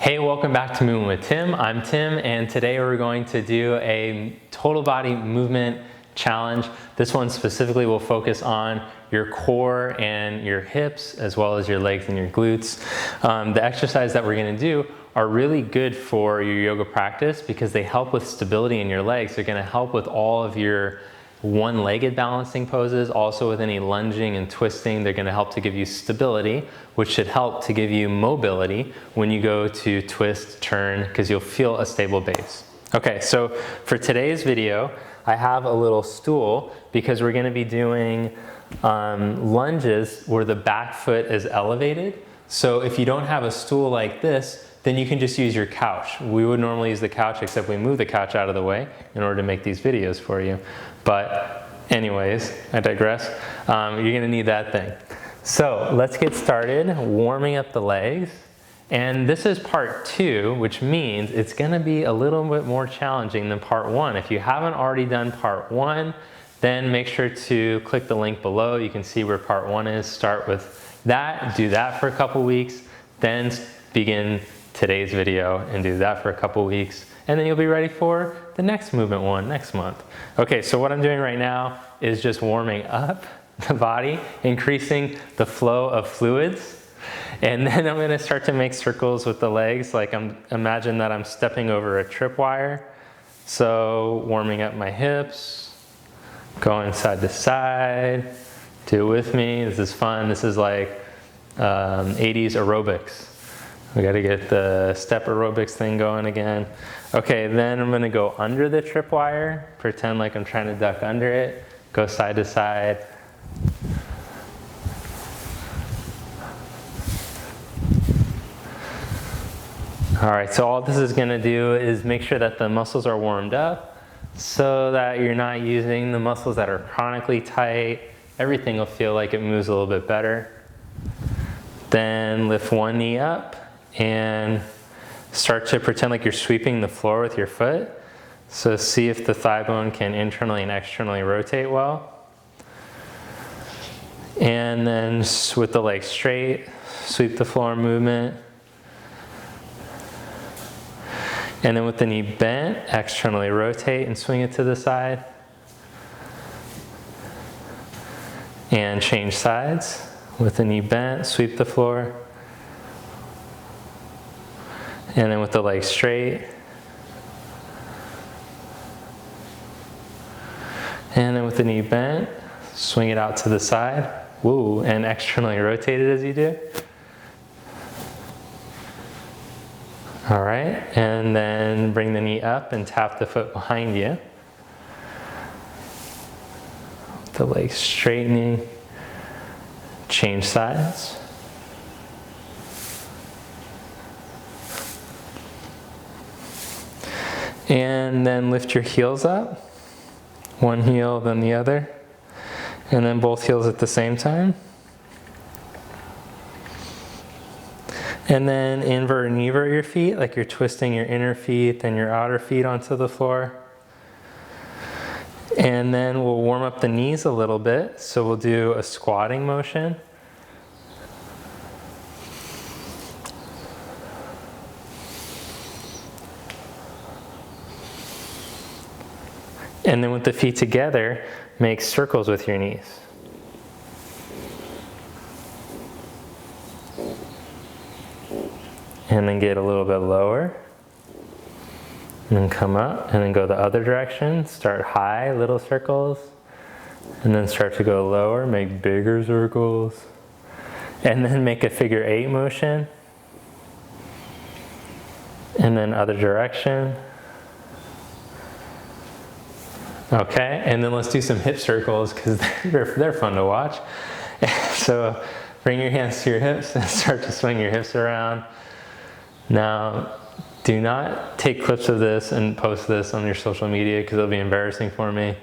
Hey, welcome back to Moving with Tim. I'm Tim, and today we're going to do a total body movement challenge. This one specifically will focus on your core and your hips, as well as your legs and your glutes. The exercise that we're going to do are really good for your yoga practice because they help with stability in your legs. They're going to help with all of your one-legged balancing poses, also with any lunging and twisting. They're going to help to give you stability, which should help to give you mobility when you go to twist, turn, because you'll feel a stable base. Okay, so for today's video, I have a little stool because we're going to be doing lunges where the back foot is elevated. So if you don't have a stool like this, then you can just use your couch. We would normally use the couch, except we move the couch out of the way in order to make these videos for you. But anyways, I digress. You're gonna need that thing. So let's get started warming up the legs. And this is part 2, which means it's gonna be a little bit more challenging than part 1. If you haven't already done part 1, then make sure to click the link below. You can see where part 1 is. Start with that, do that for a couple weeks, then begin today's video and do that for a couple weeks, and then you'll be ready for the next movement one next month. Okay, so what I'm doing right now is just warming up the body, increasing the flow of fluids, and then I'm going to start to make circles with the legs. Like imagine that I'm stepping over a tripwire. So warming up my hips, going side to side. Do it with me. This is fun. This is like 80s aerobics. We got to get the step aerobics thing going again. Okay, then I'm going to go under the tripwire, pretend like I'm trying to duck under it, go side to side. All right, so all this is going to do is make sure that the muscles are warmed up so that you're not using the muscles that are chronically tight. Everything will feel like it moves a little bit better. Then lift one knee up and start to pretend like you're sweeping the floor with your foot. So see if the thigh bone can internally and externally rotate well. And then with the legs straight, sweep the floor movement. And then with the knee bent, externally rotate and swing it to the side. And change sides. With the knee bent, sweep the floor. And then with the legs straight. And then with the knee bent, swing it out to the side. Woo, and externally rotate it as you do. All right, and then bring the knee up and tap the foot behind you. The legs straightening. Change sides. And then lift your heels up. One heel, then the other. And then both heels at the same time. And then invert and evert your feet, like you're twisting your inner feet, then your outer feet onto the floor. And then we'll warm up the knees a little bit. So we'll do a squatting motion. And then with the feet together, make circles with your knees. And then get a little bit lower. And then come up and then go the other direction. Start high, little circles. And then start to go lower, make bigger circles. And then make a figure 8 motion. And then other direction. Okay, and then let's do some hip circles because they're fun to watch. So bring your hands to your hips and start to swing your hips around. Now, do not take clips of this and post this on your social media because it'll be embarrassing for me.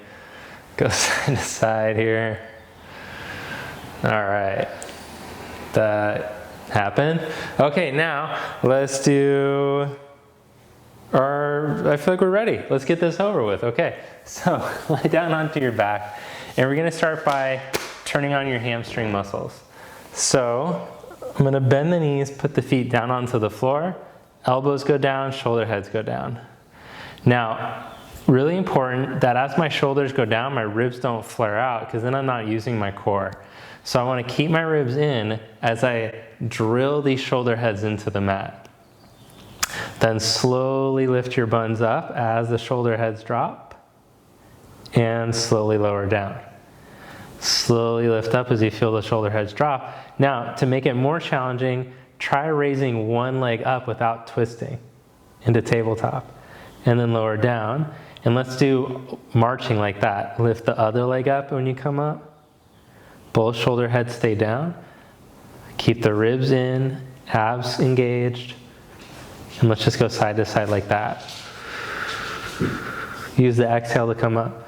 Go side to side here. All right, that happened. Okay, now let's do I feel like we're ready. Let's get this over with. Okay, so lie down onto your back, and we're gonna start by turning on your hamstring muscles. So I'm gonna bend the knees, put the feet down onto the floor, elbows go down, shoulder heads go down. Now, really important that as my shoulders go down, my ribs don't flare out, because then I'm not using my core. So I want to keep my ribs in as I drill these shoulder heads into the mat. Then slowly lift your buns up as the shoulder heads drop, and slowly lower down. Slowly lift up as you feel the shoulder heads drop. Now, to make it more challenging, try raising one leg up without twisting into tabletop, and then lower down. And let's do marching like that. Lift the other leg up when you come up. Both shoulder heads stay down. Keep the ribs in, abs engaged. And let's just go side to side like that. Use the exhale to come up.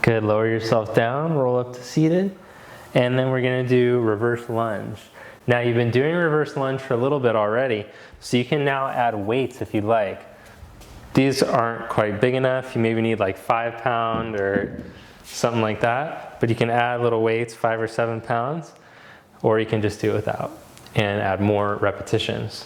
Good, lower yourself down, roll up to seated, and then we're gonna do reverse lunge. Now you've been doing reverse lunge for a little bit already, so you can now add weights if you'd like. These aren't quite big enough, you maybe need like 5 pound or something like that, but you can add little weights, 5 or 7 pounds, or you can just do it without and add more repetitions.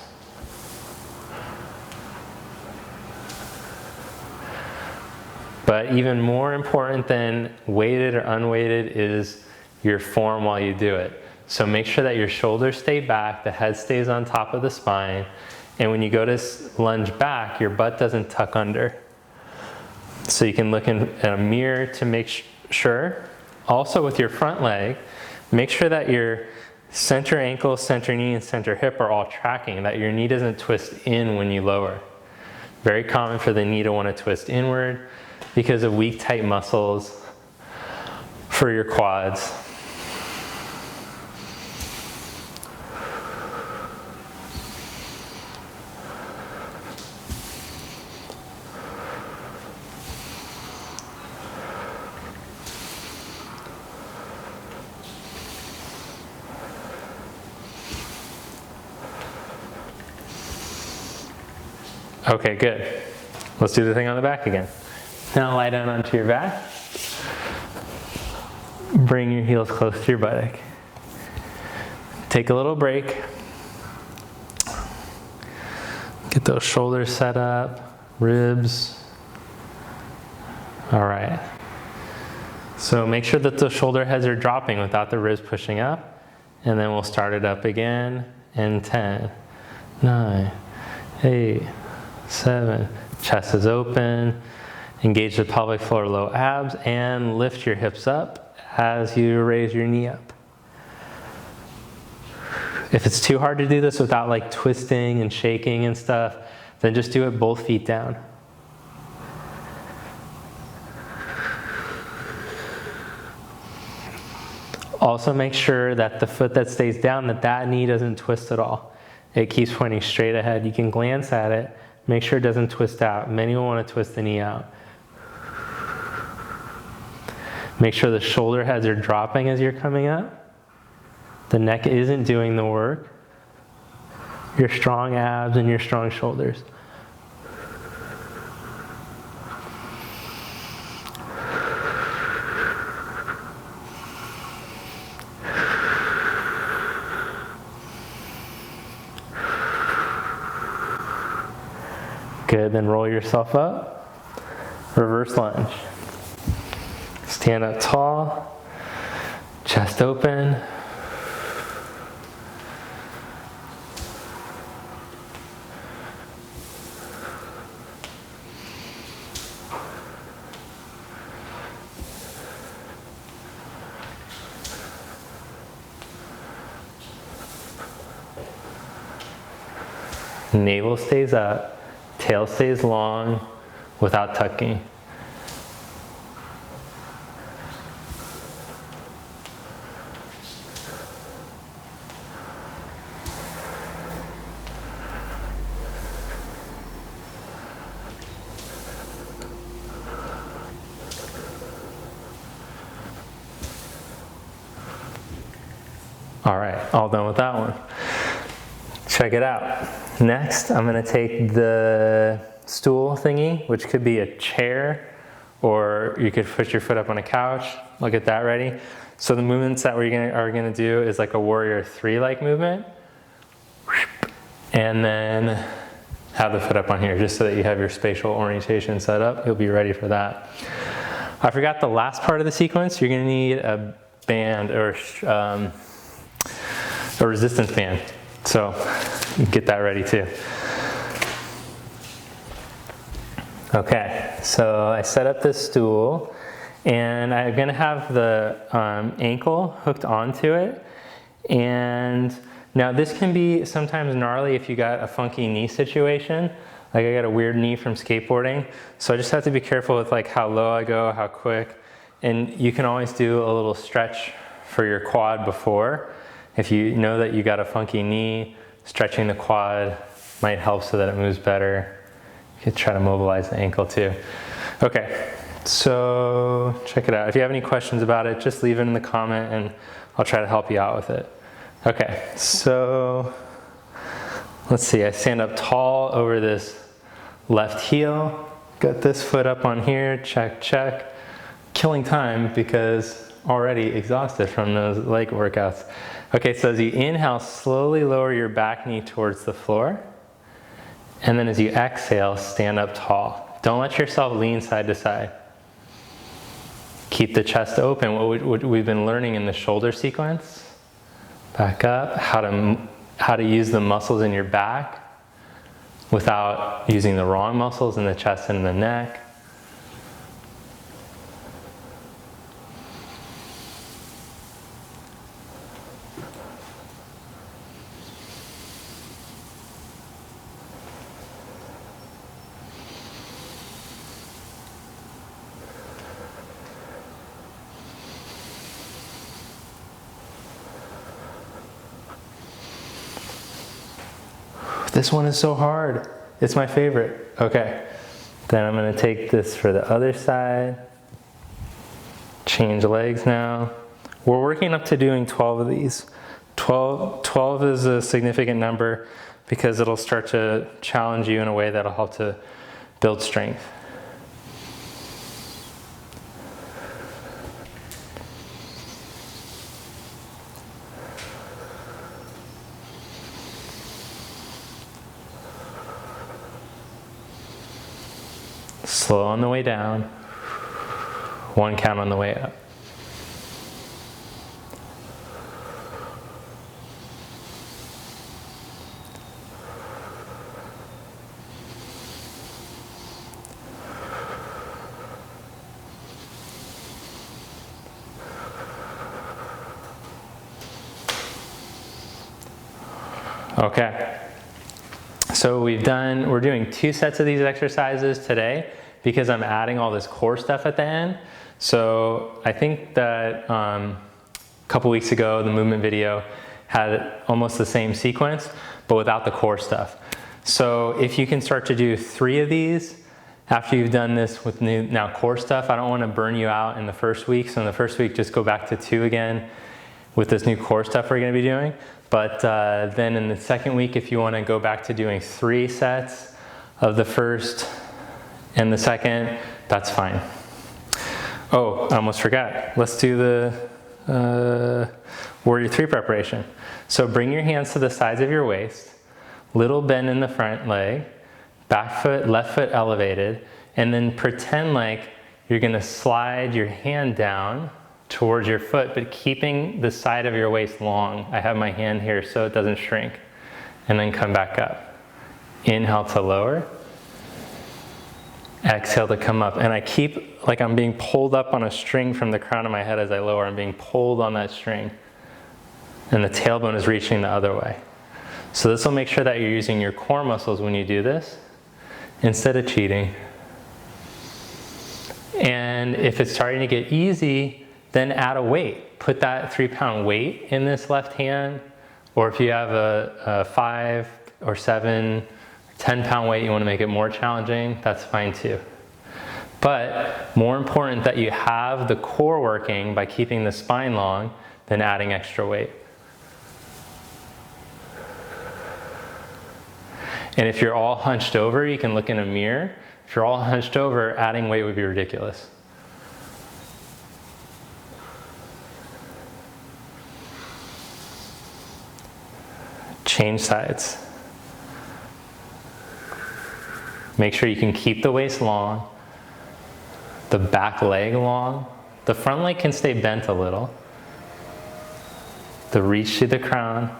But even more important than weighted or unweighted is your form while you do it. So make sure that your shoulders stay back, the head stays on top of the spine, and when you go to lunge back, your butt doesn't tuck under. So you can look in a mirror to make sure. Also with your front leg, make sure that your center ankle, center knee, and center hip are all tracking, that your knee doesn't twist in when you lower. Very common for the knee to want to twist inward because of weak, tight muscles for your quads. Okay, good. Let's do the thing on the back again. Now lie down onto your back. Bring your heels close to your buttock. Take a little break. Get those shoulders set up, ribs. All right. So make sure that the shoulder heads are dropping without the ribs pushing up. And then we'll start it up again in 10, 9, 8, 7. Chest is open. Engage the pelvic floor, low abs, and lift your hips up as you raise your knee up. If it's too hard to do this without like twisting and shaking and stuff, then just do it both feet down. Also make sure that the foot that stays down, that knee doesn't twist at all. It keeps pointing straight ahead. You can glance at it, make sure it doesn't twist out. Many will want to twist the knee out. Make sure the shoulder heads are dropping as you're coming up. The neck isn't doing the work. Your strong abs and your strong shoulders. Good, then roll yourself up. Reverse lunge. Stand up tall, chest open. Navel stays up, tail stays long without tucking. all done with that one. Check it out. Next, I'm gonna take the stool thingy, which could be a chair, or you could put your foot up on a couch. I'll get that ready. So the movements that we are gonna do is like a warrior 3-like movement. And then have the foot up on here just so that you have your spatial orientation set up. You'll be ready for that. I forgot the last part of the sequence. You're gonna need a band or a resistance band. So get that ready too. Okay, so I set up this stool and I'm gonna have the ankle hooked onto it. And now this can be sometimes gnarly if you got a funky knee situation. Like I got a weird knee from skateboarding. So I just have to be careful with like how low I go, how quick. And you can always do a little stretch for your quad before. If you know that you got a funky knee, stretching the quad might help so that it moves better. You could try to mobilize the ankle too. Okay, so check it out. If you have any questions about it, just leave it in the comment and I'll try to help you out with it. Okay, so let's see, I stand up tall over this left heel, got this foot up on here, check, check. Killing time because already exhausted from those leg workouts. Okay, so as you inhale, slowly lower your back knee towards the floor. And then as you exhale, stand up tall. Don't let yourself lean side to side. Keep the chest open, what we've been learning in the shoulder sequence. Back up, how to use the muscles in your back without using the wrong muscles in the chest and the neck. This one is so hard. It's my favorite. Okay, then I'm gonna take this for the other side. Change legs now. We're working up to doing 12 of these. 12 is a significant number because it'll start to challenge you in a way that'll help to build strength. Slow on the way down, 1 count on the way up. Okay, so we're doing 2 sets of these exercises today because I'm adding all this core stuff at the end. So I think that a couple weeks ago, the movement video had almost the same sequence, but without the core stuff. So if you can start to do 3 of these after you've done this with now core stuff, I don't want to burn you out in the first week. So in the first week, just go back to 2 again with this new core stuff we're going to be doing. But then in the second week, if you want to go back to doing 3 sets of the first and the second, that's fine. Oh, I almost forgot. Let's do the Warrior 3 preparation. So bring your hands to the sides of your waist, little bend in the front leg, back foot, left foot elevated, and then pretend like you're gonna slide your hand down towards your foot, but keeping the side of your waist long. I have my hand here so it doesn't shrink. And then come back up. Inhale to lower. Exhale to come up. And I keep like I'm being pulled up on a string from the crown of my head as I lower. I'm being pulled on that string. And the tailbone is reaching the other way. So this will make sure that you're using your core muscles when you do this instead of cheating. And if it's starting to get easy, then add a weight. Put that 3-pound weight in this left hand, or if you have a 5 or 7, 10-pound weight, you want to make it more challenging, that's fine too. But more important that you have the core working by keeping the spine long than adding extra weight. And if you're all hunched over, you can look in a mirror. If you're all hunched over, adding weight would be ridiculous. Change sides. Make sure you can keep the waist long, the back leg long. The front leg can stay bent a little. The reach to the crown.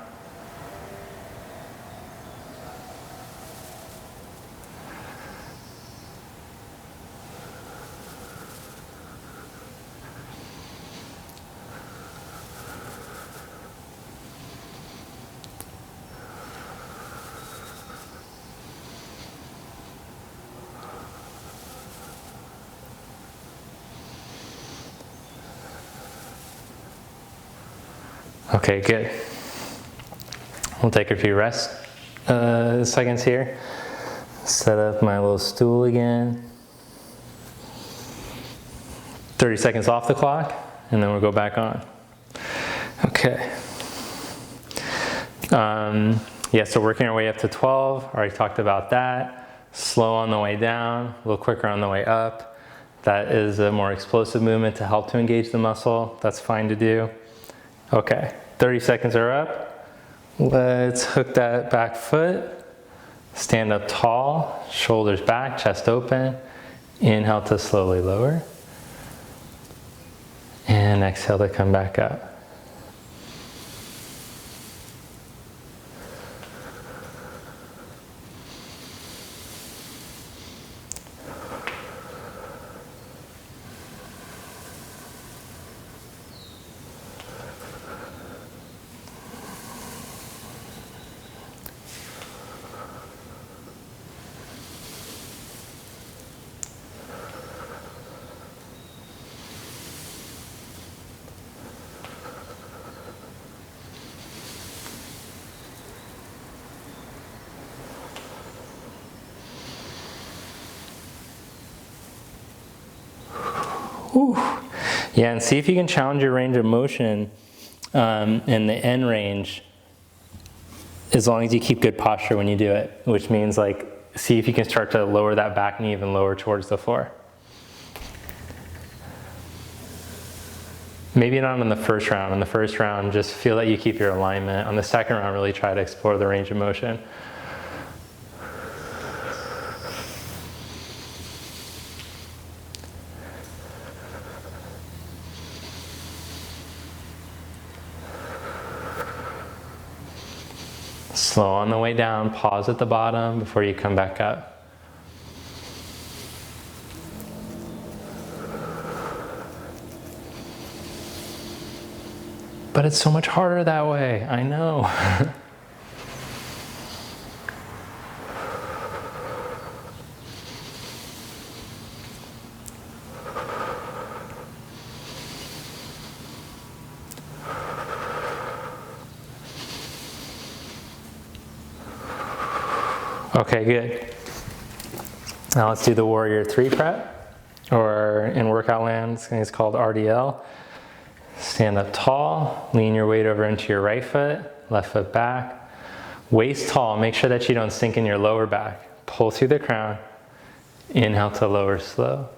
Okay, good. We'll take a few rest seconds here. Set up my little stool again. 30 seconds off the clock, and then we'll go back on. Okay. Yeah, so working our way up to 12. Already talked about that. Slow on the way down, a little quicker on the way up. That is a more explosive movement to help to engage the muscle. That's fine to do. Okay, 30 seconds are up. Let's hook that back foot. Stand up tall, shoulders back, chest open. Inhale to slowly lower. And exhale to come back up. Whew. Yeah, and see if you can challenge your range of motion in the end range as long as you keep good posture when you do it, which means like see if you can start to lower that back knee even lower towards the floor. Maybe not in the first round. In the first round, just feel that you keep your alignment. On the second round, really try to explore the range of motion. Slow on the way down, pause at the bottom before you come back up. But it's so much harder that way, I know. Okay, good. Now let's do the Warrior 3 prep, or in workout land, it's called RDL. Stand up tall, lean your weight over into your right foot, left foot back. Waist tall, make sure that you don't sink in your lower back. Pull through the crown, inhale to lower slow.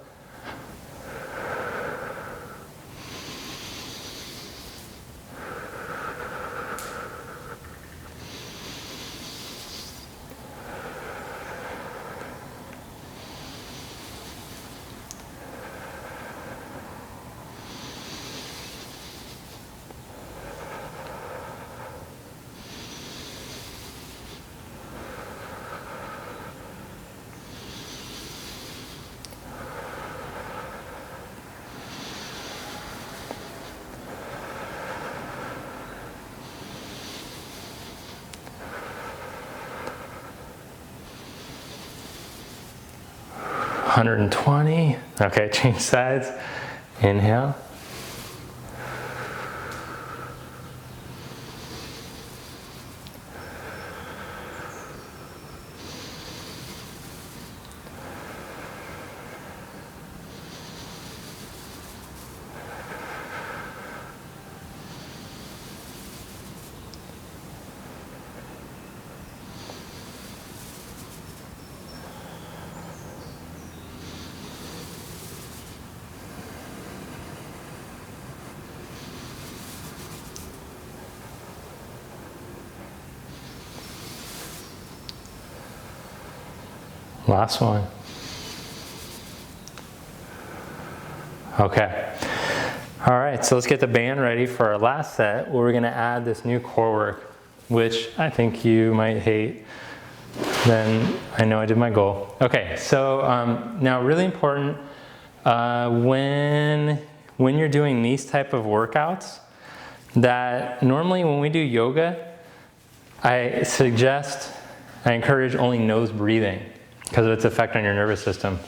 $120. Okay, change sides. Inhale. Last one. Okay. All right, so let's get the band ready for our last set where we're gonna add this new core work, which I think you might hate. Then I know I did my goal. Okay, so now really important, when you're doing these type of workouts, that normally when we do yoga, I encourage only nose breathing because of its effect on your nervous system.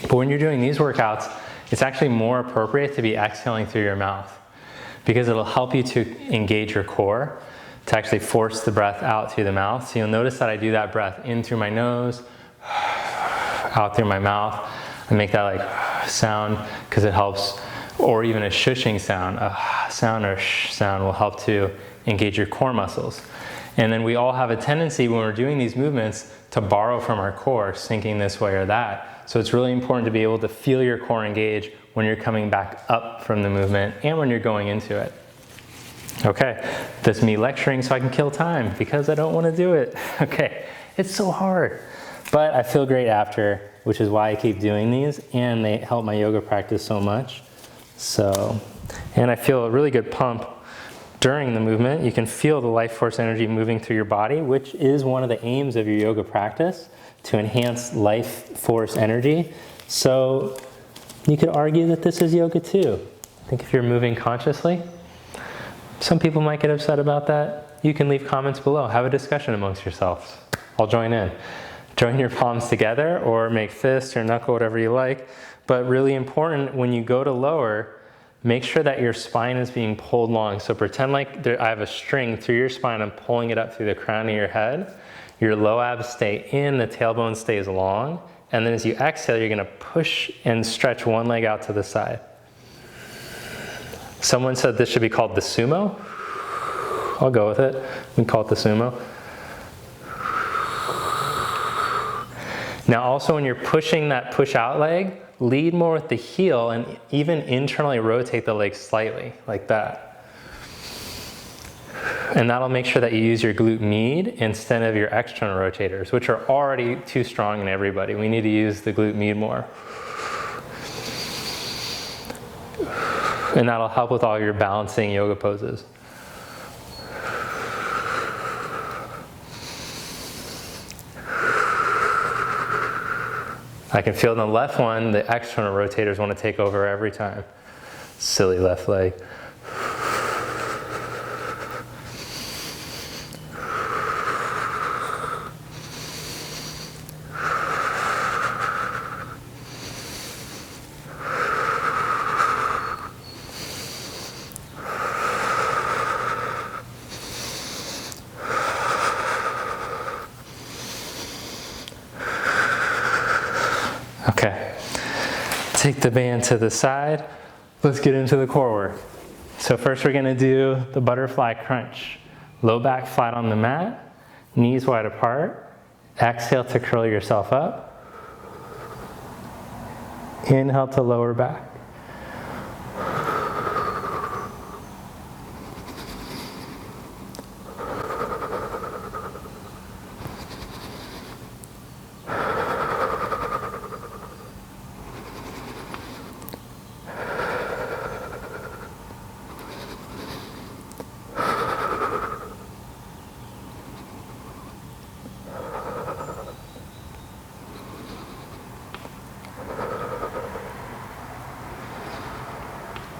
But when you're doing these workouts, it's actually more appropriate to be exhaling through your mouth because it'll help you to engage your core, to actually force the breath out through the mouth. So you'll notice that I do that breath in through my nose, out through my mouth. I make that like sound because it helps, or even a shushing sound, a sound or sh sound will help to engage your core muscles. And then we all have a tendency when we're doing these movements to borrow from our core, sinking this way or that. So it's really important to be able to feel your core engage when you're coming back up from the movement and when you're going into it. Okay, this is me lecturing so I can kill time because I don't want to do it. Okay, it's so hard, but I feel great after, which is why I keep doing these, and they help my yoga practice so much. So, and I feel a really good pump during the movement. You can feel the life force energy moving through your body, which is one of the aims of your yoga practice, to enhance life force energy. So you could argue that this is yoga too. I think if you're moving consciously, some people might get upset about that. You can leave comments below, have a discussion amongst yourselves. I'll join in. Join your palms together or make fist or knuckle, whatever you like. But really important, when you go to lower, make sure that your spine is being pulled long. So pretend like I have a string through your spine, I'm pulling it up through the crown of your head. Your low abs stay in, the tailbone stays long. And then as you exhale, you're gonna push and stretch one leg out to the side. Someone said this should be called the sumo. I'll go with it. We can call it the sumo. Now also when you're pushing that push out leg, lead more with the heel and even internally rotate the leg slightly, like that. And that'll make sure that you use your glute med instead of your external rotators, which are already too strong in everybody. We need to use the glute med more. And that'll help with all your balancing yoga poses. I can feel in the left one, the external rotators want to take over every time. Silly left leg. Okay, take the band to the side. Let's get into the core work. So first we're gonna do the butterfly crunch. Low back flat on the mat, knees wide apart. Exhale to curl yourself up. Inhale to lower back.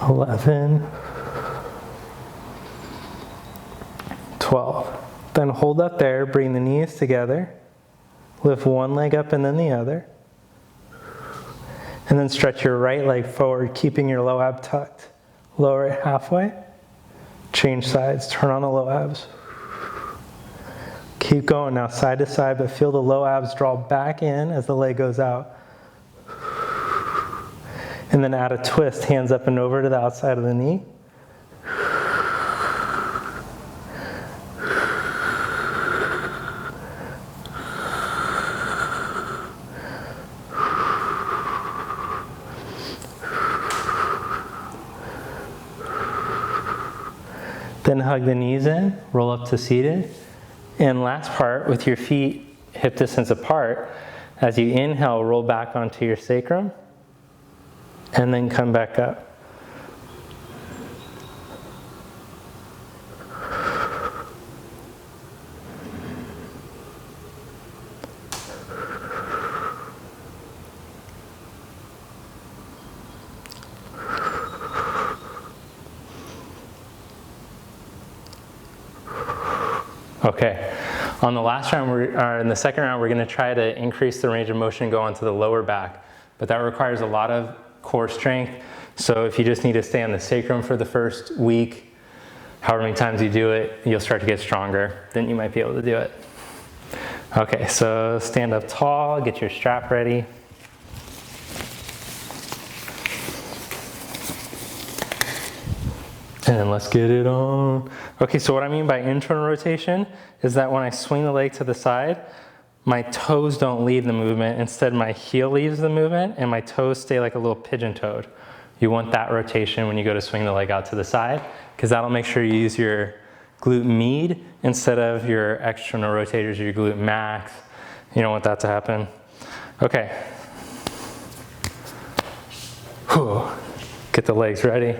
Eleven, 12. Then hold up there, bring the knees together, lift one leg up and then the other, and then stretch your right leg forward, keeping your low ab tucked. Lower it halfway, change sides, turn on the low abs. Keep going now, side to side, but feel the low abs draw back in as the leg goes out. And then add a twist, hands up and over to the outside of the knee. Then hug the knees in, roll up to seated. And last part, with your feet hip distance apart, As you inhale, roll back onto your sacrum, and then come back up. Okay, on the last round, in the second round, we're going to try to increase the range of motion and go onto the lower back, but that requires a lot of core strength. So if you just need to stay on the sacrum for the first week, however many times you do it, you'll start to get stronger, then you might be able to do it. Okay, so stand up tall, get your strap ready. And let's get it on. Okay, so what I mean by internal rotation is that when I swing the leg to the side, my toes don't leave the movement. Instead, my heel leaves the movement and my toes stay like a little pigeon-toed. You want that rotation when you go to swing the leg out to the side, because that'll make sure you use your glute med instead of your external rotators, your glute max. You don't want that to happen. Okay. Whew. Get the legs ready.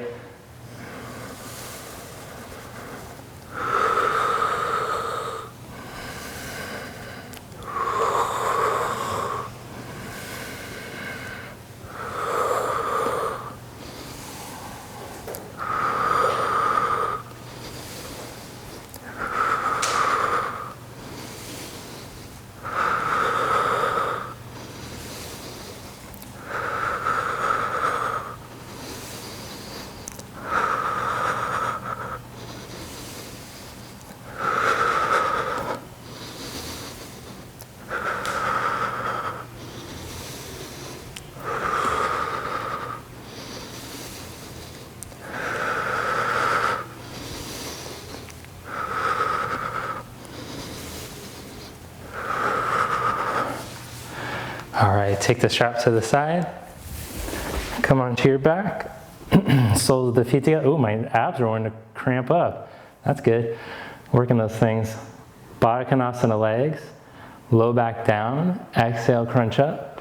All right, take the strap to the side, come onto your back, soles of the feet together. Ooh, my abs are wanting to cramp up. That's good. Working those things. Baddha Konasana legs, low back down, exhale, crunch up.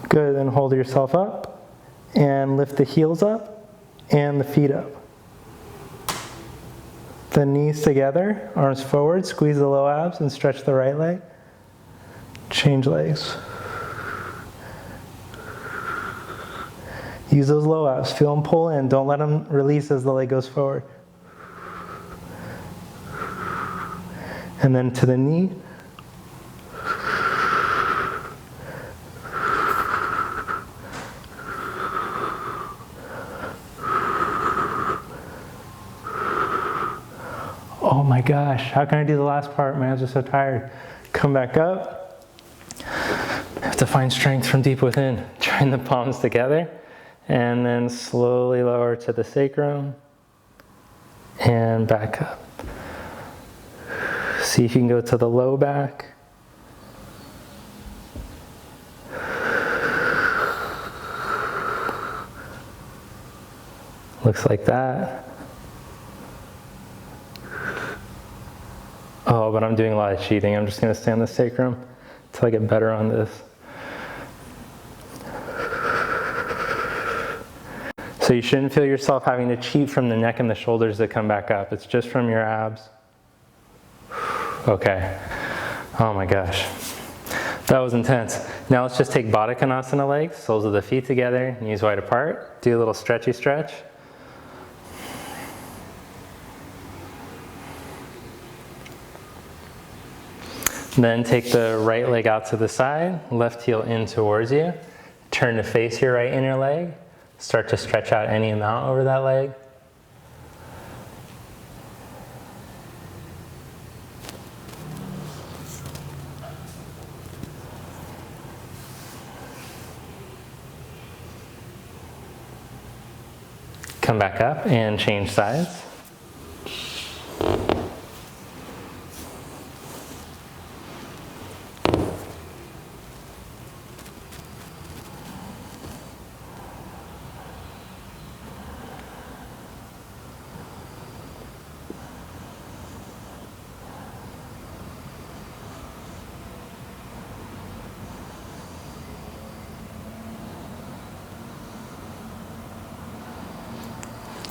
Good, then hold yourself up and lift the heels up and the feet up. The knees together, arms forward, squeeze the low abs and stretch the right leg. Change legs. Use those low abs, feel them pull in, don't let them release as the leg goes forward. And then to the knee. Oh my gosh, how can I do the last part? My hands are so tired. Come back up. I have to find strength from deep within. Join the palms together and then slowly lower to the sacrum and back up. See if you can go to the low back. Looks like that. Oh, but I'm doing a lot of cheating. I'm just going to stay on the sacrum until I get better on this. So you shouldn't feel yourself having to cheat from the neck and the shoulders that come back up. It's just from your abs. Okay. Oh my gosh. That was intense. Now let's just take Baddha Konasana legs, soles of the feet together, knees wide apart. Do a little stretchy stretch. Then take the right leg out to the side, left heel in towards you. Turn to face your right inner leg. Start to stretch out any amount over that leg. come back up and change sides.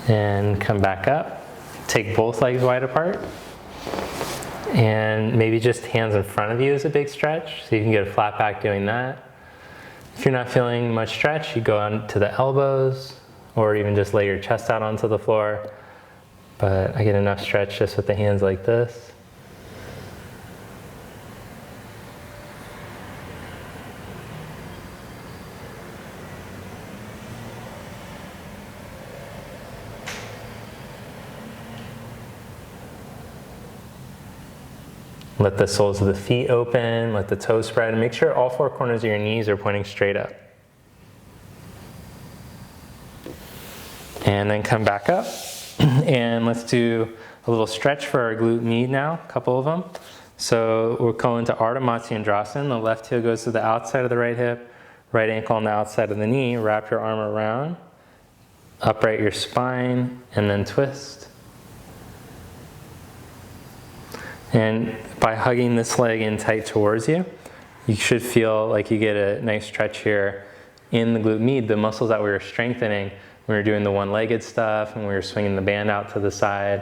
And come back up. Take both legs wide apart. And maybe just hands in front of you is a big stretch, so you can get a flat back doing that. If you're not feeling much stretch, you go on to the elbows, or even just lay your chest out onto the floor. But I get enough stretch just with the hands like this. Let the soles of the feet open, let the toes spread, and make sure all four corners of your knees are pointing straight up. And then come back up, and let's do a little stretch for our glute med now, a couple of them. So we're going to Ardha Matsyendrasana. The left heel goes to the outside of the right hip, right ankle on the outside of the knee. Wrap your arm around, upright your spine, and then twist. And by hugging this leg in tight towards you, you should feel like you get a nice stretch here in the glute med, the muscles that we were strengthening when we were doing the one-legged stuff and we were swinging the band out to the side.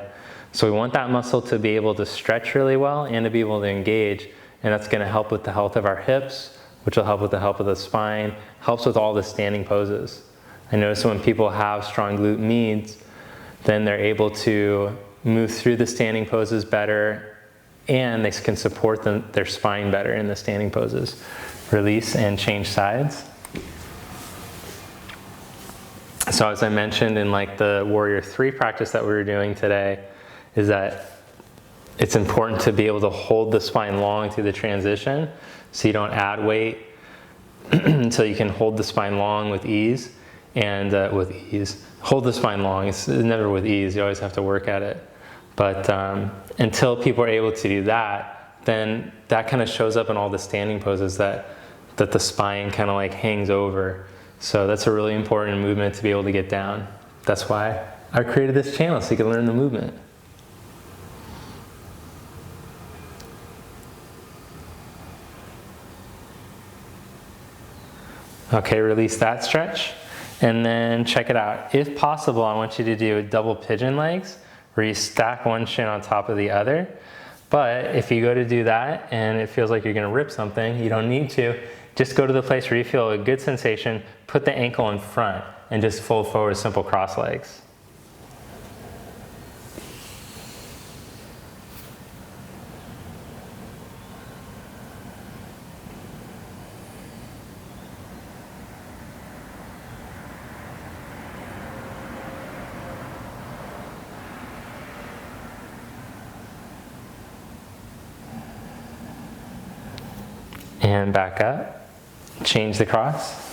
So we want that muscle to be able to stretch really well and to be able to engage, and that's going to help with the health of our hips, which will help with the health of the spine, helps with all the standing poses. I notice when people have strong glute meds, then they're able to move through the standing poses better, and they can support their spine better in the standing poses. Release and change sides. So as I mentioned in like the Warrior 3 practice that we were doing today, is that it's important to be able to hold the spine long through the transition, so you don't add weight until you can hold the spine long with ease. And hold the spine long. It's never with ease, you always have to work at it. But until people are able to do that, then that kind of shows up in all the standing poses that the spine kind of like hangs over. So that's a really important movement to be able to get down. That's why I created this channel, so you can learn the movement. Okay, release that stretch. And then check it out. If possible, I want you to do double pigeon legs, where you stack one shin on top of the other. But if you go to do that and it feels like you're gonna rip something, you don't need to. Just go to the place where you feel a good sensation, put the ankle in front, and just fold forward simple cross legs. And back up, change the cross.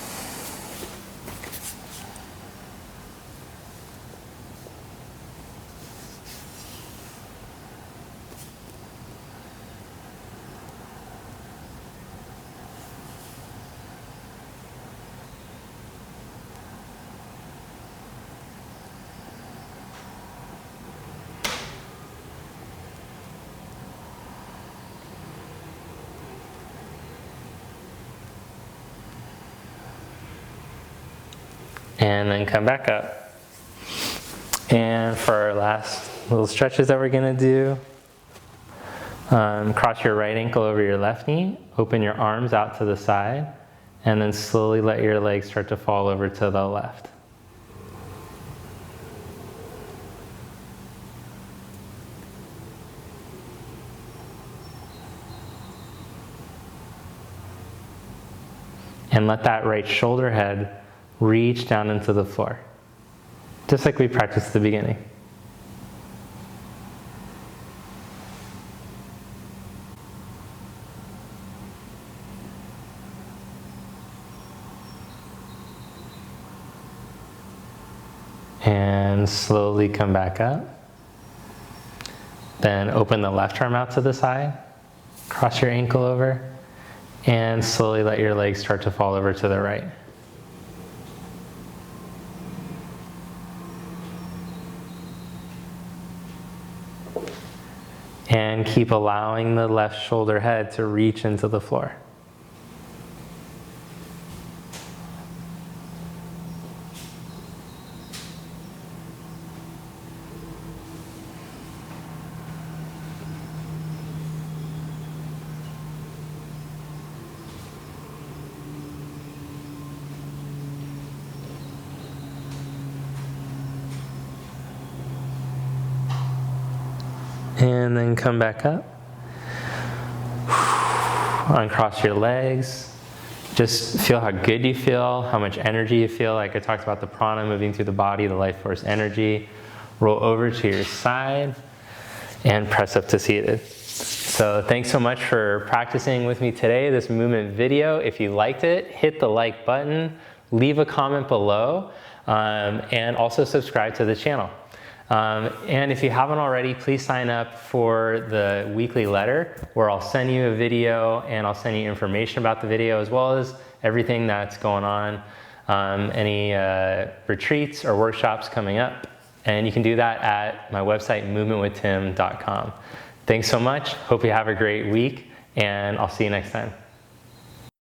And then come back up. And for our last little stretches that we're gonna do, cross your right ankle over your left knee, open your arms out to the side, and then slowly let your legs start to fall over to the left. And let that right shoulder head reach down into the floor, just like we practiced at the beginning. And slowly come back up. Then open the left arm out to the side, cross your ankle over, and slowly let your legs start to fall over to the right. And keep allowing the left shoulder head to reach into the floor. And then come back up. Uncross your legs. Just feel how good you feel, how much energy you feel. Like I talked about the prana moving through the body, the life force energy. Roll over to your side and press up to seated. So thanks so much for practicing with me today, this movement video. If you liked it, hit the like button, leave a comment below, and also subscribe to the channel. And if you haven't already, please sign up for the weekly letter where I'll send you a video and I'll send you information about the video as well as everything that's going on, any retreats or workshops coming up. And you can do that at my website, movementwithtim.com. Thanks so much. Hope you have a great week, and I'll see you next time.